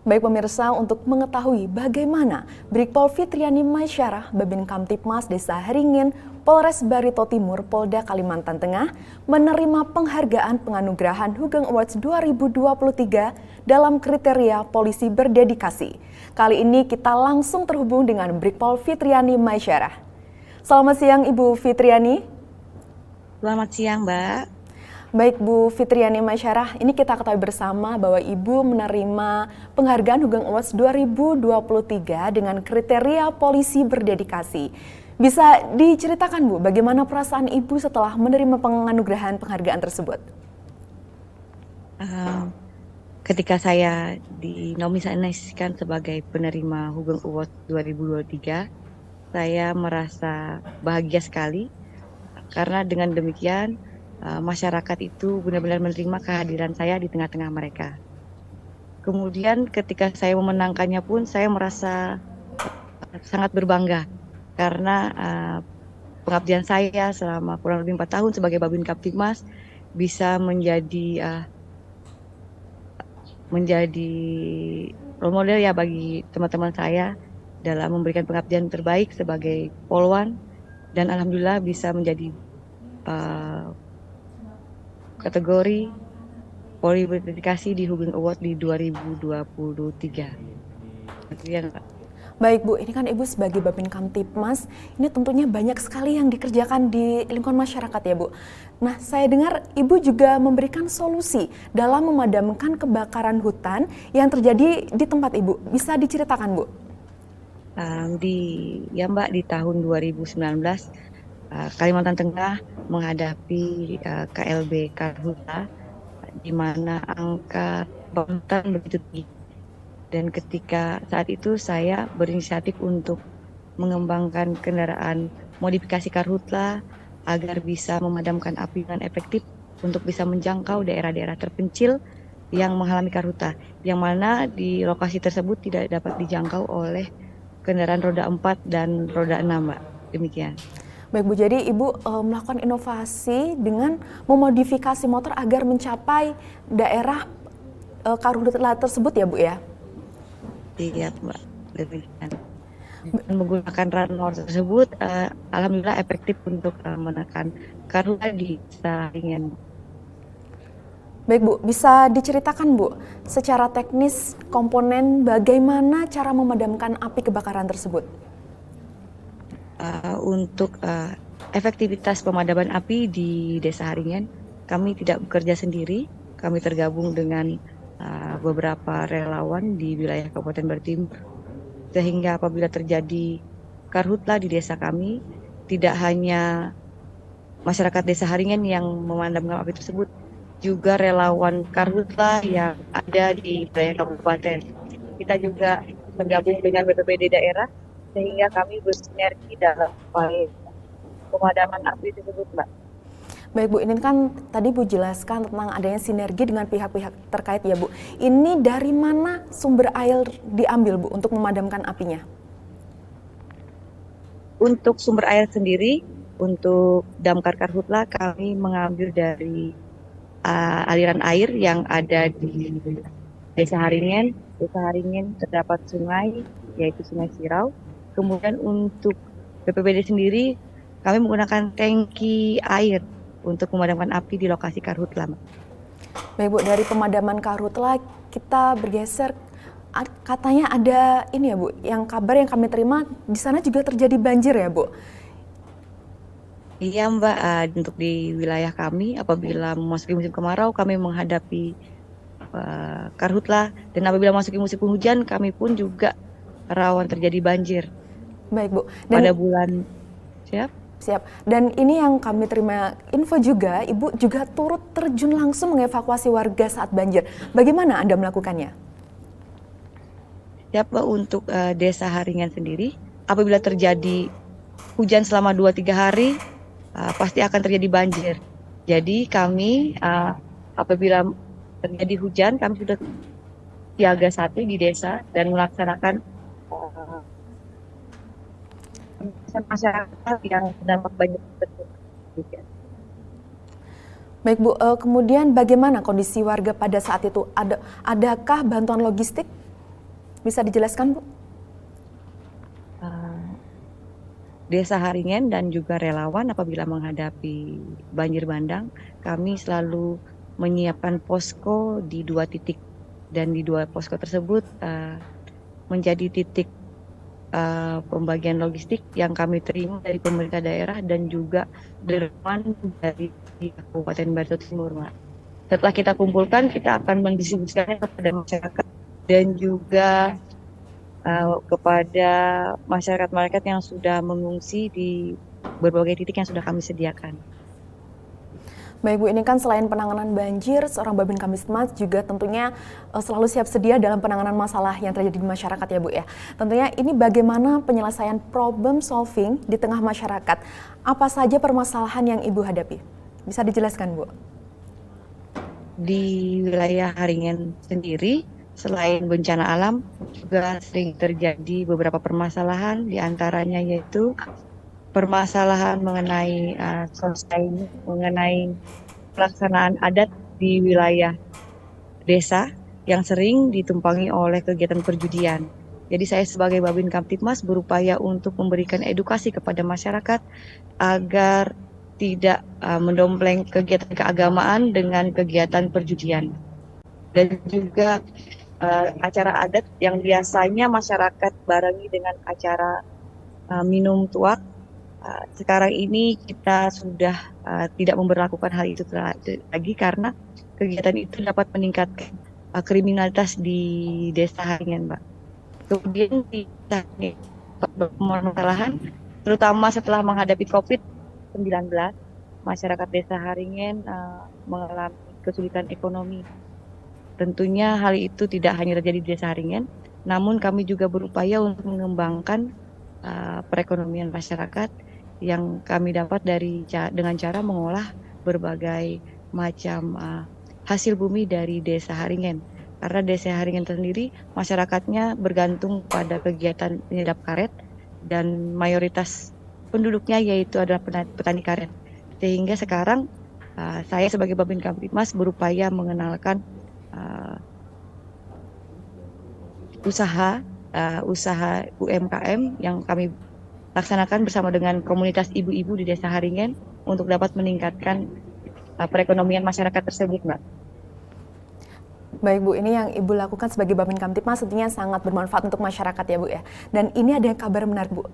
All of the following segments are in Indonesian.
Baik pemirsa, untuk mengetahui bagaimana Brigpol Fitriani Maisyarah, Babin Kamtipmas Desa Haringin, Polres Barito Timur, Polda Kalimantan Tengah, menerima penghargaan penganugerahan Hugeng Awards 2023 dalam kriteria polisi berdedikasi. Kali ini kita langsung terhubung dengan Brigpol Fitriani Maisyarah. Selamat siang Ibu Fitriani. Selamat siang, Mbak. Baik Bu Fitriani Maisyarah, ini kita ketahui bersama bahwa Ibu menerima penghargaan Hugeng Awards 2023 dengan kriteria polisi berdedikasi. Bisa diceritakan Bu, bagaimana perasaan Ibu setelah menerima penganugerahan penghargaan tersebut? Ketika saya dinominasikan sebagai penerima Hugeng Awards 2023, saya merasa bahagia sekali karena dengan demikian masyarakat itu benar-benar menerima kehadiran saya di tengah-tengah mereka. Kemudian ketika saya memenangkannya pun saya merasa sangat berbangga karena pengabdian saya selama kurang lebih 4 tahun sebagai Babin Kamtipmas bisa menjadi role model ya bagi teman-teman saya dalam memberikan pengabdian terbaik sebagai Polwan, dan alhamdulillah bisa menjadi kategori Polri berdedikasi di Hugeng Award di 2023. Baik Bu, ini kan Ibu sebagai Babin Kamtipmas, ini tentunya banyak sekali yang dikerjakan di lingkungan masyarakat ya Bu. Nah, saya dengar Ibu juga memberikan solusi dalam memadamkan kebakaran hutan yang terjadi di tempat Ibu. Bisa diceritakan Bu? Mbak, di tahun 2019 Kalimantan Tengah menghadapi KLB Karhutla, di mana angka kebakaran begitu tinggi. Dan ketika saat itu saya berinisiatif untuk mengembangkan kendaraan modifikasi Karhutla agar bisa memadamkan api dengan efektif untuk bisa menjangkau daerah-daerah terpencil yang mengalami karhutla, yang mana di lokasi tersebut tidak dapat dijangkau oleh kendaraan roda 4 dan roda 6, Mbak. Demikian. Baik Bu, jadi Ibu melakukan inovasi dengan memodifikasi motor agar mencapai daerah karhutla tersebut ya Bu ya? Iya Mbak, demikian. Menggunakan runner tersebut, alhamdulillah efektif untuk menekan karhutla di Haringin. Baik Bu, bisa diceritakan Bu, secara teknis komponen bagaimana cara memadamkan api kebakaran tersebut? Untuk efektivitas pemadaman api di Desa Haringin, kami tidak bekerja sendiri, kami tergabung dengan beberapa relawan di wilayah Kabupaten Barito Timur, sehingga apabila terjadi karhutla di desa kami, tidak hanya masyarakat Desa Haringin yang memadamkan api tersebut, juga relawan karhutla yang ada di wilayah kabupaten. Kita juga tergabung dengan BPBD daerah, sehingga kami bersinergi dalam pemadaman api tersebut, Mbak. Baik Bu, ini kan tadi Bu jelaskan tentang adanya sinergi dengan pihak-pihak terkait ya Bu. Ini dari mana sumber air diambil Bu untuk memadamkan apinya? Untuk sumber air sendiri, untuk damkar karhutla kami mengambil dari aliran air yang ada di Desa Haringin. Desa Haringin terdapat sungai, yaitu Sungai Sirau. Kemudian untuk BPBD sendiri, kami menggunakan tangki air untuk memadamkan api di lokasi karhutla. Baik Bu, dari pemadaman karhutla kita bergeser, katanya ada ini ya Bu, yang kabar yang kami terima di sana juga terjadi banjir ya Bu? Iya Mbak, untuk di wilayah kami apabila memasuki musim kemarau kami menghadapi karhutla, dan apabila memasuki musim hujan kami pun juga rawan terjadi banjir. Baik Bu. Dan pada bulan Siap. Dan ini yang kami terima info juga, Ibu juga turut terjun langsung mengevakuasi warga saat banjir. Bagaimana Anda melakukannya? Siap Mbak, untuk Desa Haringin sendiri, apabila terjadi hujan selama 2-3 hari, pasti akan terjadi banjir. Jadi kami apabila terjadi hujan, kami sudah siaga 1 di desa dan melaksanakan masyarakat yang terdampak banjir tersebut. Baik Bu, kemudian bagaimana kondisi warga pada saat itu? Adakah bantuan logistik? Bisa dijelaskan, Bu? Uh, Desa Haringen dan juga relawan apabila menghadapi banjir bandang, kami selalu menyiapkan posko di 2 titik, dan di 2 posko tersebut menjadi titik pembagian logistik yang kami terima dari pemerintah daerah dan juga dermawan dari Kabupaten Barito Timur, Mbak. Setelah kita kumpulkan, kita akan mendistribusikannya kepada masyarakat dan juga kepada masyarakat-masyarakat yang sudah mengungsi di berbagai titik yang sudah kami sediakan. Baik Bu, ini kan selain penanganan banjir, seorang Babin Kamtipmas juga tentunya selalu siap sedia dalam penanganan masalah yang terjadi di masyarakat ya Bu ya. Tentunya ini bagaimana penyelesaian problem solving di tengah masyarakat. Apa saja permasalahan yang Ibu hadapi? Bisa dijelaskan Bu? Di wilayah Haringen sendiri, selain bencana alam, juga sering terjadi beberapa permasalahan, di antaranya yaitu permasalahan mengenai mengenai pelaksanaan adat di wilayah desa yang sering ditumpangi oleh kegiatan perjudian. Jadi saya sebagai Babin Kamtipmas berupaya untuk memberikan edukasi kepada masyarakat agar tidak mendompleng kegiatan keagamaan dengan kegiatan perjudian. Dan juga acara adat yang biasanya masyarakat barengi dengan acara minum tuak. Sekarang ini kita sudah tidak memberlakukan hal itu lagi karena kegiatan itu dapat meningkatkan kriminalitas di Desa Haringen, Mbak. Kemudian di permasalahan, terutama setelah menghadapi COVID-19, masyarakat Desa Haringen mengalami kesulitan ekonomi. Tentunya hal itu tidak hanya terjadi di Desa Haringen, namun kami juga berupaya untuk mengembangkan perekonomian masyarakat yang kami dapat dengan cara mengolah berbagai macam hasil bumi dari Desa Haringen. Karena Desa Haringen sendiri masyarakatnya bergantung pada kegiatan penyedap karet dan mayoritas penduduknya yaitu adalah petani karet. Sehingga sekarang saya sebagai Babin Kamtipmas berupaya mengenalkan usaha UMKM yang kami laksanakan bersama dengan komunitas ibu-ibu di Desa Haringen untuk dapat meningkatkan perekonomian masyarakat tersebut, Mbak. Baik Bu, ini yang Ibu lakukan sebagai Babin Kamtipmas tentunya sangat bermanfaat untuk masyarakat ya Bu ya. Dan ini ada kabar menarik Bu.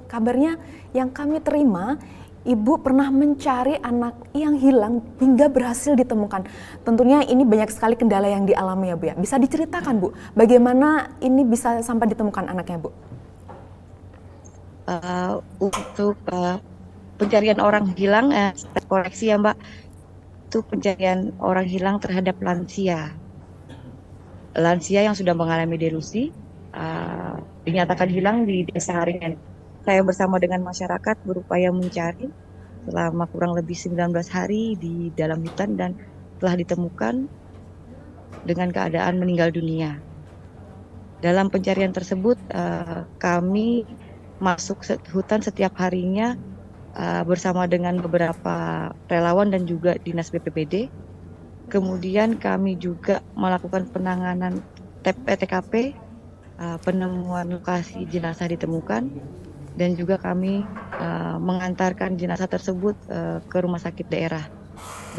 Kabarnya yang kami terima, Ibu pernah mencari anak yang hilang hingga berhasil ditemukan. Tentunya ini banyak sekali kendala yang dialami ya Bu ya. Bisa diceritakan Bu, bagaimana ini bisa sampai ditemukan anaknya Bu? Untuk pencarian orang hilang, koreksi ya Mbak, itu pencarian orang hilang terhadap lansia yang sudah mengalami delusi, dinyatakan hilang di Desa Haringen. Saya bersama dengan masyarakat berupaya mencari selama kurang lebih 19 hari di dalam hutan dan telah ditemukan dengan keadaan meninggal dunia. Dalam pencarian tersebut kami masuk hutan setiap harinya bersama dengan beberapa relawan dan juga dinas BPBD. Kemudian kami juga melakukan penanganan TKP, penemuan lokasi jenazah ditemukan, dan juga kami mengantarkan jenazah tersebut ke rumah sakit daerah.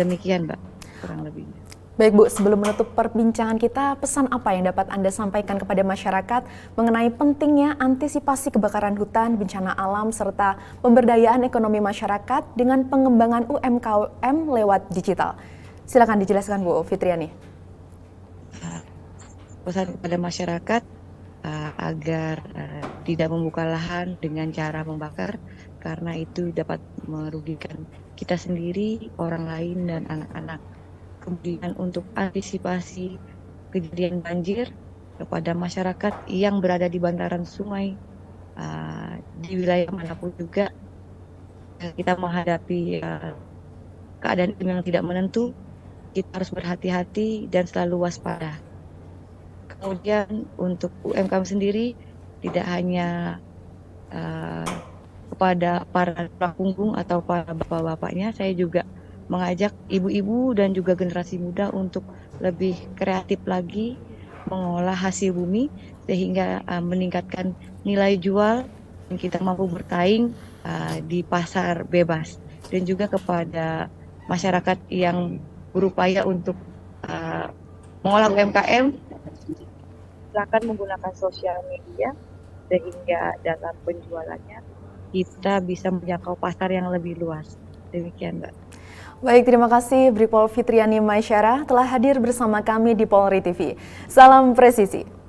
Demikian, Mbak, kurang lebihnya. Baik Bu, sebelum menutup perbincangan kita, pesan apa yang dapat Anda sampaikan kepada masyarakat mengenai pentingnya antisipasi kebakaran hutan, bencana alam, serta pemberdayaan ekonomi masyarakat dengan pengembangan UMKM lewat digital? Silakan dijelaskan Bu Fitriani. Pesan kepada masyarakat agar tidak membuka lahan dengan cara membakar, karena itu dapat merugikan kita sendiri, orang lain, dan anak-anak. Kemudian untuk antisipasi kejadian banjir kepada masyarakat yang berada di bantaran sungai di wilayah manapun juga, kita menghadapi keadaan yang tidak menentu, kita harus berhati-hati dan selalu waspada. Kemudian untuk UMKM sendiri tidak hanya kepada para punggung atau para bapak-bapaknya, saya juga mengajak ibu-ibu dan juga generasi muda untuk lebih kreatif lagi mengolah hasil bumi sehingga meningkatkan nilai jual dan kita mampu bersaing di pasar bebas, dan juga kepada masyarakat yang berupaya untuk mengolah UMKM, silakan menggunakan sosial media sehingga dalam penjualannya kita bisa menjangkau pasar yang lebih luas. Demikian, Mbak. Baik, terima kasih Brigpol Fitriani Maisyarah telah hadir bersama kami di Polri TV. Salam presisi.